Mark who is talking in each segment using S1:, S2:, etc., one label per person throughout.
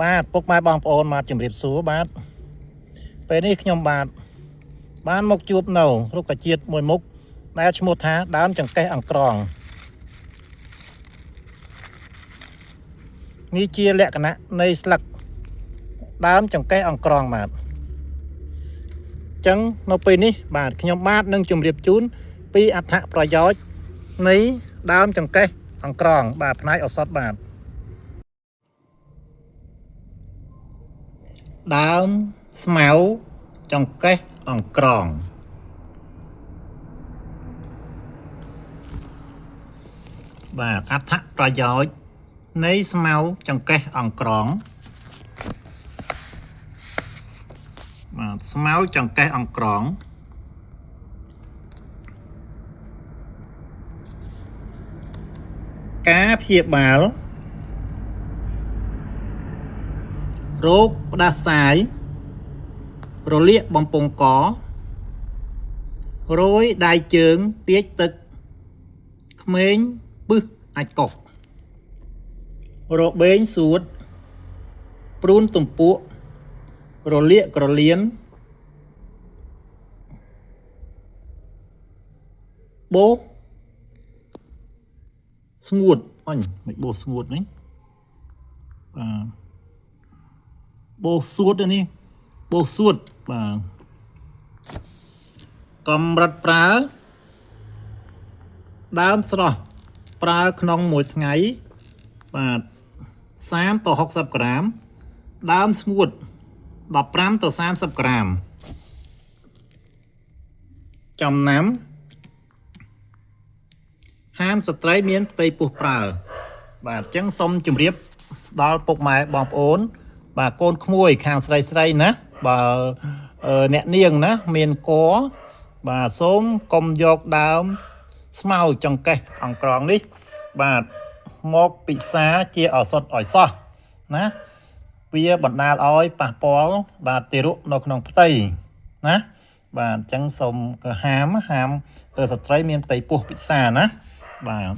S1: បាទពុកម៉ែបងប្អូនមកជំរាបសួរបាទពេលនេះខ្ញុំបានមកជួបនៅរុក្ខជាតិមួយមុខដែលឈ្មោះថាដើមចង្កេះអង្ក្រងនេះជាលក្ខណៈនៃស្លឹកដើមចង្កេះអង្ក្រងបាទអញ្ចឹងនៅពេលនេះបាទខ្ញុំនឹងជម្រាបជូនពីអត្ថប្រយោជន៍នៃដើមចង្កេះអង្ក្រងបាទផ្នែកឱសថបាទដើមស្មៅចង្កេះអង្ក្រងបាទអត្ថប្រយោជន៍នៃស្មៅចង្កេះអង្ក្រងបាទស្មៅចង្កេះអង្ក្រងការព្យាបាលរោគផ្ដាសាយរលាកបំពង់ករយដៃជើងទាចទឹកក្មេងពឹសអាចកុរបេងសួតព្រូនទំពក់រលាកក្រលៀនបោស្ងួតអញមិនបោស្ងួតនេះបាទបោសួតនេះបោសួតបាទកម្រិតប្រើដើមស្រស់ប្រើក្នុងមួយថ្ងៃបាទ30ទៅ60ក្រាមដើមស្ងួត15ទៅ30ក្រាមចំណាំហាមស្ត្រីមានផ្ទៃពោះប្រើបាទអញ្ចឹងសូមជម្រាបដល់ពុកម៉ែបងប្អូនបាទកូនក្មួយខាងស្រីណាបើអ្នកនាងណាមានកបាទសូមកុំយកដើមស្មៅចង្កេះអង្ក្រងនេះបាទមកពិសាជាឱសថឲ្យសោះណាវាបណ្ដាលឲ្យប៉ះពាល់បាទទារកនៅក្នុងផ្ទៃណាបាទអញ្ចឹងសូមហាមស្ត្រីមានផ្ទៃពោះពិសាណាបាទ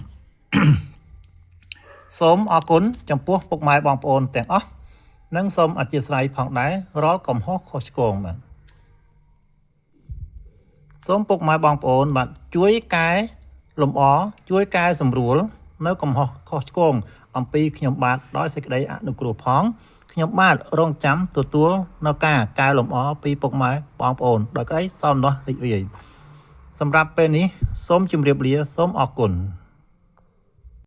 S1: សូមអរគុណចំពោះពុកម៉ែបងប្អូនទាំងអស់និងសូមអធិស្ឋានផងដែររាល់កំហុសខុសឆ្គងបាទសូមពុកម៉ែបងប្អូនបាទជួយកែលម្អជួយកែសម្រួលនៅកំហុសខុសឆ្គងអំពីខ្ញុំបាទដោយសេចក្តីអនុគ្រោះផងខ្ញុំបាទរងចាំទទួលនៅការកែលម្អពីពុកម៉ែបងប្អូនដោយក្តីសោមនស្សរីករាយសម្រាប់ពេលនេះសូមជម្រាបលាសូមអរគុណ